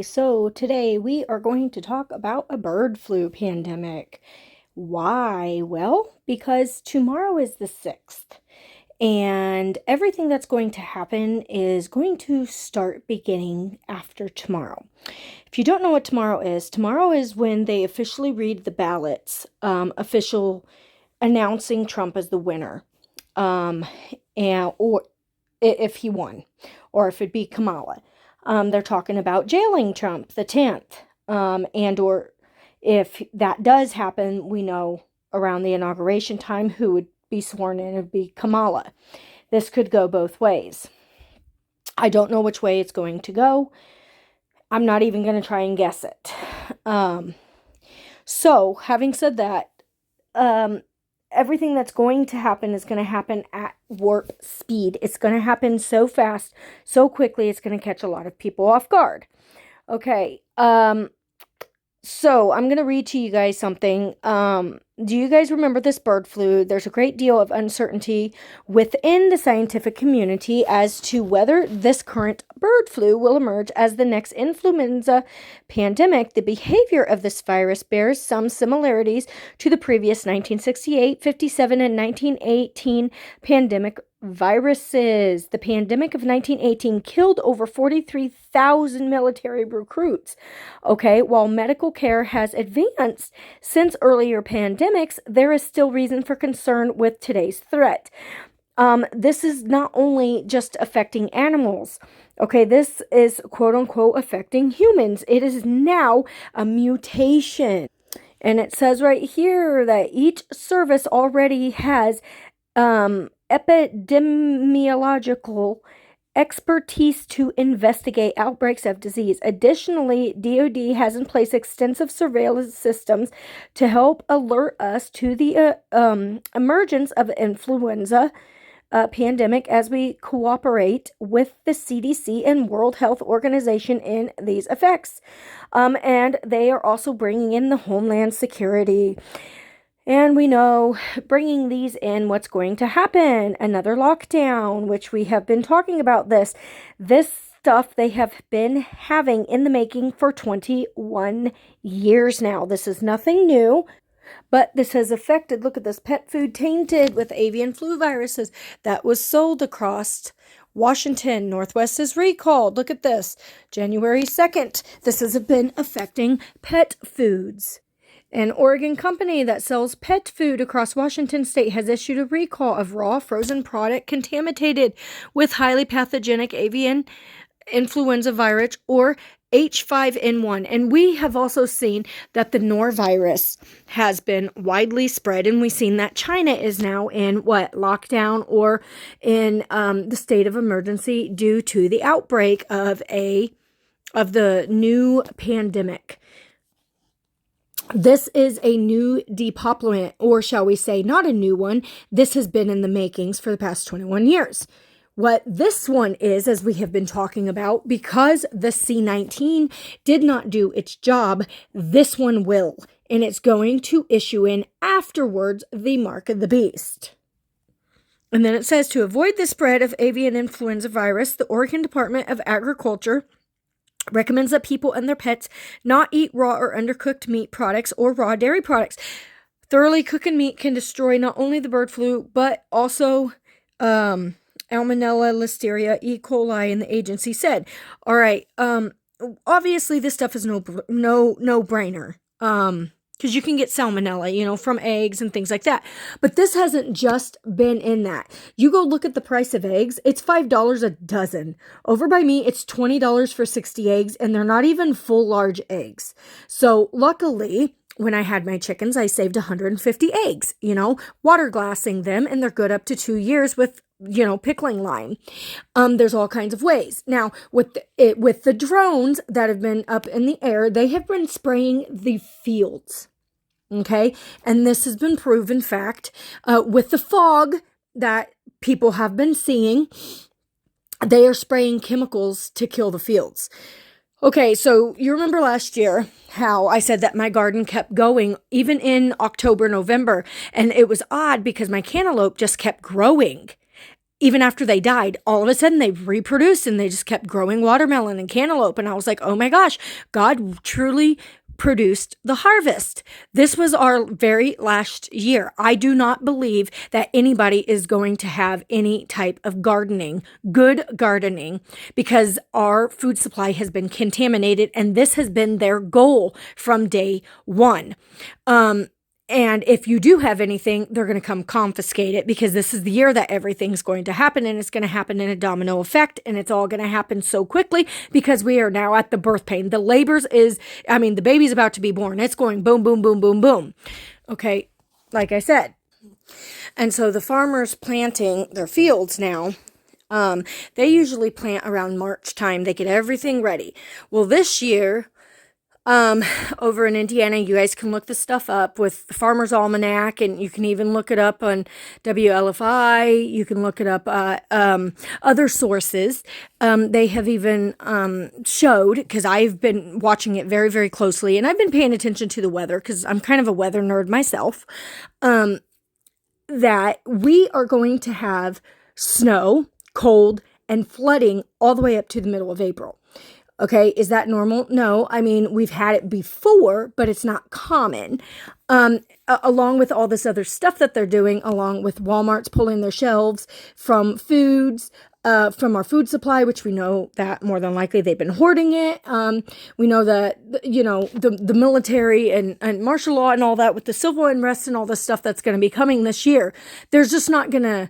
So today we are going to talk about a bird flu pandemic. Why? Well, because tomorrow is the 6th, and everything that's going to happen is going to start beginning after tomorrow. If you don't know what tomorrow is when they officially read the ballots, official announcing Trump as the winner, um, or if he won, or if it'd be Kamala. They're talking about jailing Trump the 10th. And or if that does happen, we know around the inauguration time who would be sworn in. It would be Kamala. This could go both ways. I don't know which way it's going to go. I'm not even going to try and guess it. So, having said that, everything that's going to happen is going to happen at warp speed. It's going to happen so fast, so quickly, it's going to catch a lot of people off guard. Okay, so I'm going to read to you guys something. Do you guys remember this bird flu? There's a great deal of uncertainty within the scientific community as to whether this current bird flu will emerge as the next influenza pandemic. The behavior of this virus bears some similarities to the previous 1968, 57, and 1918 pandemic viruses. The pandemic of 1918 killed over 43,000 military recruits. Okay, while medical care has advanced since earlier pandemics, there is still reason for concern with today's threat. This is not only just affecting animals. Okay, this is quote unquote affecting humans. It is now a mutation. And it says right here that each service already has epidemiological expertise to investigate outbreaks of disease. Additionally, DoD has in place extensive surveillance systems to help alert us to the emergence of influenza pandemic as we cooperate with the CDC and World Health Organization in these effects. And they are also bringing in the Homeland Security. And we know bringing these in, what's going to happen? Another lockdown, which we have been talking about this. This stuff they have been having in the making for 21 years now. This is nothing new, but this has affected, look at this, pet food tainted with avian flu viruses that was sold across Washington. Northwest is recalled. Look at this, January 2nd. This has been affecting pet foods. An Oregon company that sells pet food across Washington state has issued a recall of raw frozen product contaminated with highly pathogenic avian influenza virus or H5N1. And we have also seen that the norovirus has been widely spread, and we've seen that China is now in lockdown or in the state of emergency due to the outbreak of the new pandemic. This is a new depopulation, or shall we say, not a new one. This has been in the makings for the past 21 years. What this one is, as we have been talking about, because the C-19 did not do its job, this one will. And it's going to issue in afterwards the mark of the beast. And then it says, to avoid the spread of avian influenza virus, the Oregon Department of Agriculture recommends that people and their pets not eat raw or undercooked meat products or raw dairy products. Thoroughly cooking meat can destroy not only the bird flu, but also Salmonella, Listeria, E. coli, and the agency said. All right, obviously this stuff is no brainer. Because you can get salmonella, from eggs and things like that. But this hasn't just been in that. You go look at the price of eggs. It's $5 a dozen. Over by me, it's $20 for 60 eggs, and they're not even full large eggs. So luckily, when I had my chickens, I saved 150 eggs, water glassing them, and they're good up to 2 years with pickling line. There's all kinds of ways. Now, with the drones that have been up in the air, they have been spraying the fields. Okay, and this has been proven fact with the fog that people have been seeing. They are spraying chemicals to kill the fields. Okay, so you remember last year how I said that my garden kept going even in October, November, and it was odd because my cantaloupe just kept growing. even after they died, all of a sudden they reproduced and they just kept growing watermelon and cantaloupe. And I was like, oh my gosh, God truly produced the harvest. This was our very last year. I do not believe that anybody is going to have any type of gardening, good gardening, because our food supply has been contaminated, and this has been their goal from day one. And if you do have anything, they're going to come confiscate it, because this is the year that everything's going to happen, and it's going to happen in a domino effect, and it's all going to happen so quickly because we are now at the birth pain. The the baby's about to be born. It's going boom, boom, boom, boom, boom. Okay, like I said. And so the farmers planting their fields now, they usually plant around March time. They get everything ready. Well, this year, over in Indiana, you guys can look this stuff up with the Farmer's Almanac, and you can even look it up on WLFI. You can look it up other sources. They have even showed, because I've been watching it very, very closely, and I've been paying attention to the weather because I'm kind of a weather nerd myself, that we are going to have snow, cold, and flooding all the way up to the middle of April. Okay, is that normal? No, I mean, we've had it before, but it's not common. Along with all this other stuff that they're doing, along with Walmart's pulling their shelves from foods, from our food supply, which we know that more than likely they've been hoarding it. We know that, the military and martial law and all that with the civil unrest and all the stuff that's going to be coming this year, there's just not going to,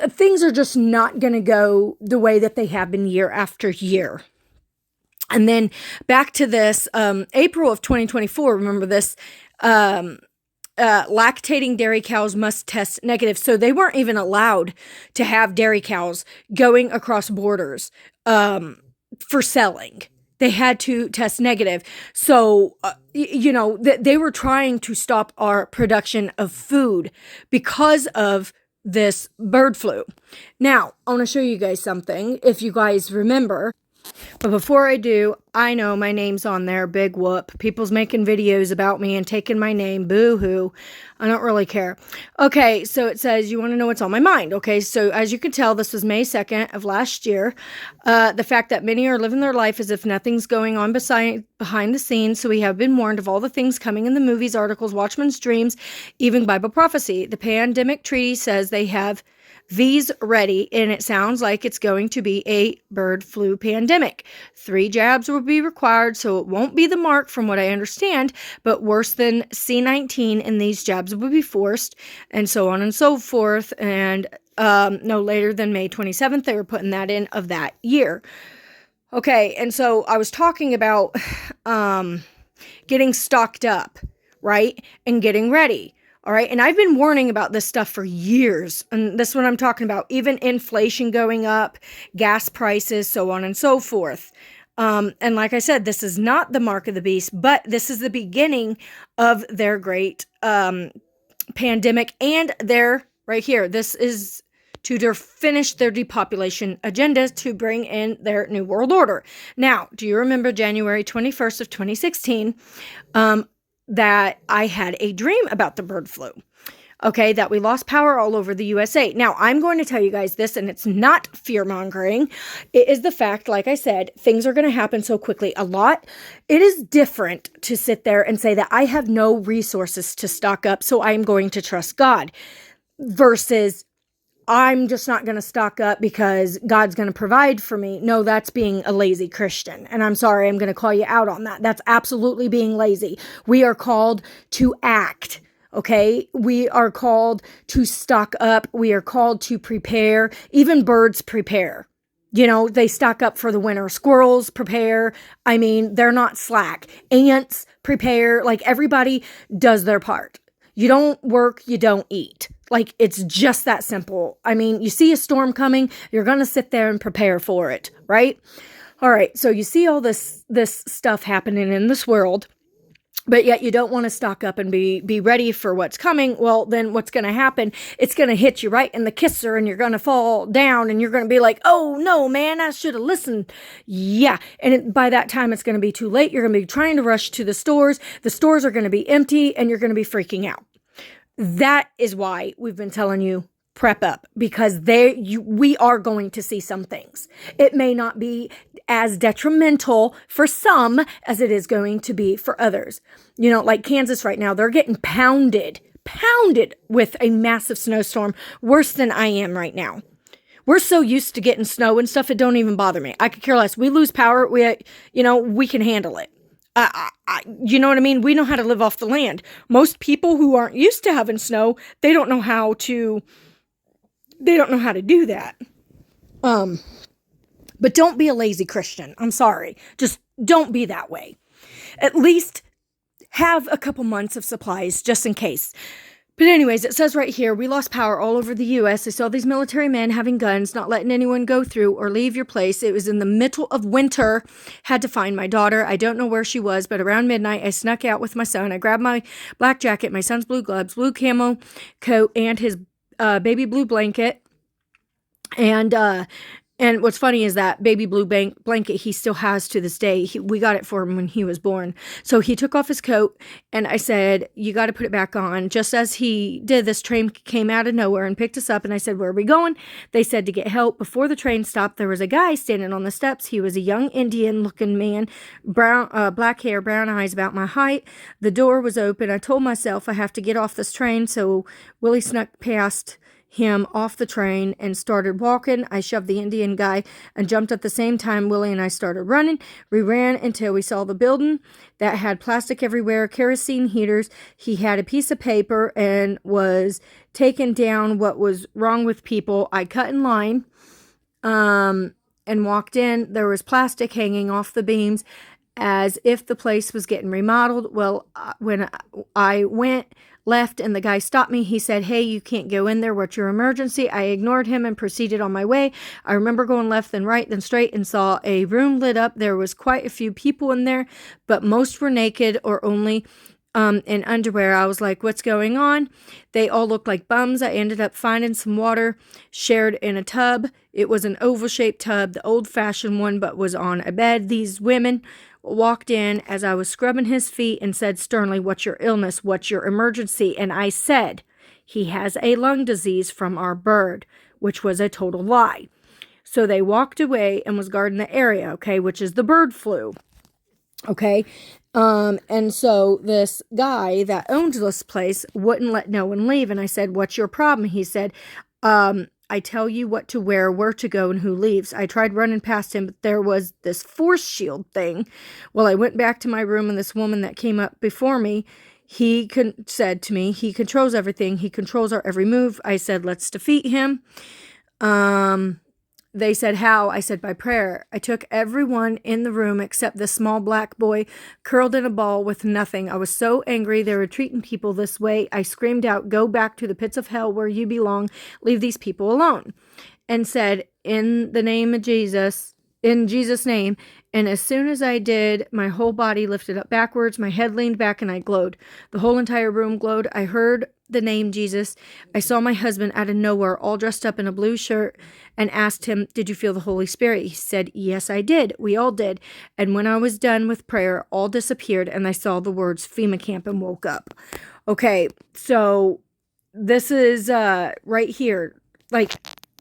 things are just not going to go the way that they have been year after year. And then back to this, April of 2024, remember this, lactating dairy cows must test negative. So they weren't even allowed to have dairy cows going across borders for selling. They had to test negative. So, they were trying to stop our production of food because of this bird flu. Now, I want to show you guys something, if you guys remember. But before I do, I know my name's on there, big whoop. People's making videos about me and taking my name, boo-hoo. I don't really care. Okay, so it says, you want to know what's on my mind. Okay, so as you can tell, this was May 2nd of last year. The fact that many are living their life as if nothing's going on behind the scenes, so we have been warned of all the things coming in the movies, articles, Watchmen's dreams, even Bible prophecy. The pandemic treaty says they have V's ready, and it sounds like it's going to be a bird flu pandemic. 3 jabs will be required, so it won't be the mark from what I understand, but worse than C-19, and these jabs will be forced, and so on and so forth, and no later than May 27th, they were putting that in of that year. Okay, and so I was talking about getting stocked up, right, and getting ready. All right. And I've been warning about this stuff for years. And this is what I'm talking about. Even inflation going up, gas prices, so on and so forth. And like I said, this is not the mark of the beast, but this is the beginning of their great pandemic. And they're right here. This is to finish their depopulation agenda to bring in their new world order. Now, do you remember January 21st of 2016? That I had a dream about the bird flu, okay, that we lost power all over the USA. Now, I'm going to tell you guys this, and it's not fear-mongering. It is the fact, like I said, things are going to happen so quickly. It is different to sit there and say that I have no resources to stock up, so I'm going to trust God, versus I'm just not going to stock up because God's going to provide for me. No, that's being a lazy Christian. And I'm sorry, I'm going to call you out on that. That's absolutely being lazy. We are called to act. Okay. We are called to stock up. We are called to prepare. Even birds prepare. They stock up for the winter. Squirrels prepare. I mean, they're not slack. Ants prepare. Like, everybody does their part. You don't work, you don't eat. Like, it's just that simple. I mean, you see a storm coming, you're going to sit there and prepare for it, right? All right, so you see all this stuff happening in this world, but yet you don't want to stock up and be ready for what's coming. Well, then what's going to happen? It's going to hit you right in the kisser, and you're going to fall down, and you're going to be like, oh, no, man, I should have listened. Yeah, and by that time, it's going to be too late. You're going to be trying to rush to the stores. The stores are going to be empty, and you're going to be freaking out. That is why we've been telling you, prep up, because we are going to see some things. It may not be as detrimental for some as it is going to be for others. You know, like Kansas right now, they're getting pounded with a massive snowstorm, worse than I am right now. We're so used to getting snow and stuff, it don't even bother me. I could care less. We lose power, we can handle it. You know what I mean? We know how to live off the land. Most people who aren't used to having snow, they don't know how to do that. But don't be a lazy Christian. I'm sorry. Just don't be that way. At least have a couple months of supplies just in case. But anyways, it says right here, we lost power all over the U.S. I saw these military men having guns, not letting anyone go through or leave your place. It was in the middle of winter. Had to find my daughter. I don't know where she was, but around midnight, I snuck out with my son. I grabbed my black jacket, my son's blue gloves, blue camo coat, and his baby blue blanket. And what's funny is that baby blue blanket he still has to this day. We got it for him when he was born. So he took off his coat, and I said, you got to put it back on. Just as he did, this train came out of nowhere and picked us up, and I said, where are we going? They said to get help. Before the train stopped, there was a guy standing on the steps. He was a young Indian-looking man, black hair, brown eyes, about my height. The door was open. I told myself I have to get off this train, so Willie snuck past him off the train and started walking. I shoved the Indian guy and jumped at the same time. Willie and I started running. We ran until we saw the building that had plastic everywhere, kerosene heaters. He had a piece of paper and was taking down what was wrong with people. I cut in line and walked in. There was plastic hanging off the beams as if the place was getting remodeled. Well, when I left and the guy stopped me, he said, hey, you can't go in there. What's your emergency? I ignored him and proceeded on my way. I remember going left, then right, then straight, and saw a room lit up. There was quite a few people in there, but most were naked or only in underwear. I was like, what's going on? They all looked like bums. I ended up finding some water shared in a tub. It was an oval-shaped tub, the old-fashioned one, but was on a bed. These women walked in as I was scrubbing his feet and said sternly, what's your illness? What's your emergency? And I said, he has a lung disease from our bird, which was a total lie. So they walked away and was guarding the area, okay, which is the bird flu. Okay. And so this guy that owned this place wouldn't let no one leave. And I said, what's your problem? He said, I tell you what to wear, where to go, and who leaves. I tried running past him, but there was this force shield thing. Well, I went back to my room, and this woman that came up before me, said to me, he controls everything. He controls our every move. I said, let's defeat him. They said, how? I said, by prayer. I took everyone in the room except the small black boy curled in a ball with nothing. I was so angry they were treating people this way. I screamed out, go back to the pits of hell where you belong. Leave these people alone. And said, in the name of Jesus, in Jesus' name. And as soon as I did, my whole body lifted up backwards. My head leaned back and I glowed. The whole entire room glowed. I heard the name Jesus. I saw my husband out of nowhere, all dressed up in a blue shirt, and asked him, did you feel the Holy Spirit? He said, yes, I did. We all did. And when I was done with prayer, all disappeared, and I saw the words FEMA camp and woke up. Okay, so this is right here. Like,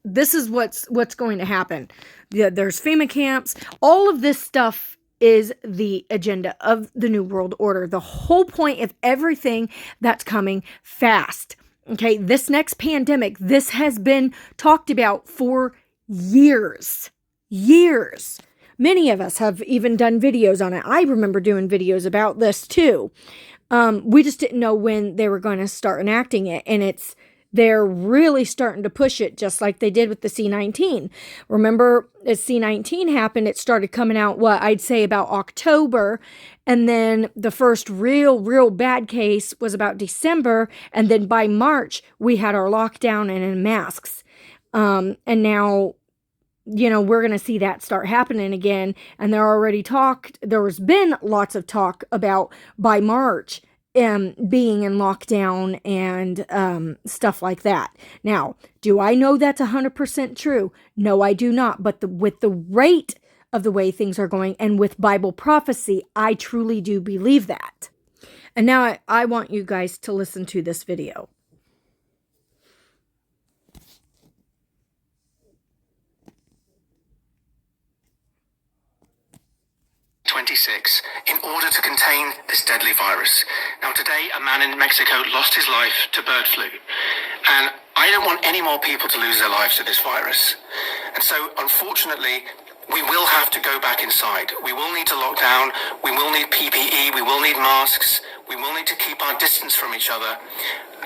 this is what's going to happen. There's FEMA camps. All of this stuff is the agenda of the New World Order. The whole point of everything that's coming fast. Okay, this next pandemic, this has been talked about for years. Years. Many of us have even done videos on it. I remember doing videos about this too. We just didn't know when they were going to start enacting it. And they're really starting to push it, just like they did with the C-19. Remember, as C-19 happened, it started coming out, I'd say about October. And then the first real bad case was about December. And then by March, we had our lockdown and in masks. And now, we're going to see that start happening again. And there's been lots of talk about by March, being in lockdown and stuff like that. Now, do I know that's 100% true? No, I do not. But with the rate of the way things are going and with Bible prophecy, I truly do believe that. And now I want you guys to listen to this video. 26 in order to contain this deadly virus. Now today, a man in Mexico lost his life to bird flu. And I don't want any more people to lose their lives to this virus. And so, unfortunately, we will have to go back inside. We will need to lock down. We will need PPE. We will need masks. We will need to keep our distance from each other.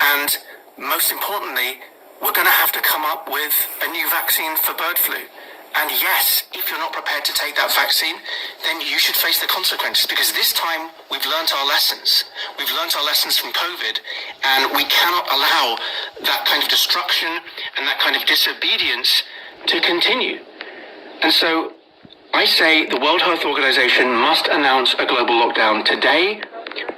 And most importantly, we're going to have to come up with a new vaccine for bird flu. And yes, if you're not prepared to take that vaccine, then you should face the consequences, because this time we've learnt our lessons. We've learnt our lessons from COVID, and we cannot allow that kind of destruction and that kind of disobedience to continue. And so I say the World Health Organization must announce a global lockdown today.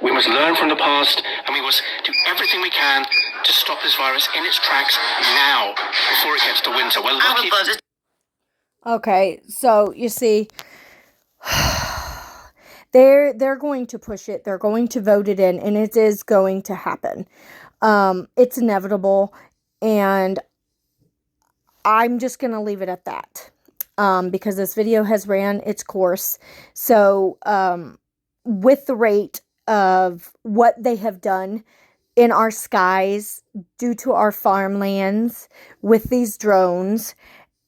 We must learn from the past, and we must do everything we can to stop this virus in its tracks now, before it gets to winter. We're lucky. Okay, so you see, they're going to push it. They're going to vote it in, and it is going to happen. It's inevitable, and I'm just going to leave it at that, because this video has ran its course. So, with the rate of what they have done in our skies due to our farmlands with these drones,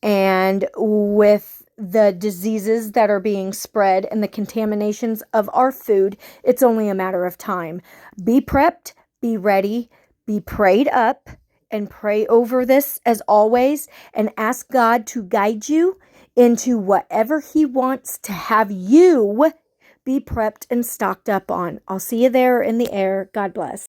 and with the diseases that are being spread and the contaminations of our food, it's only a matter of time. Be prepped, be ready, be prayed up, and pray over this as always, and ask God to guide you into whatever He wants to have you be prepped and stocked up on. I'll see you there in the air. God bless.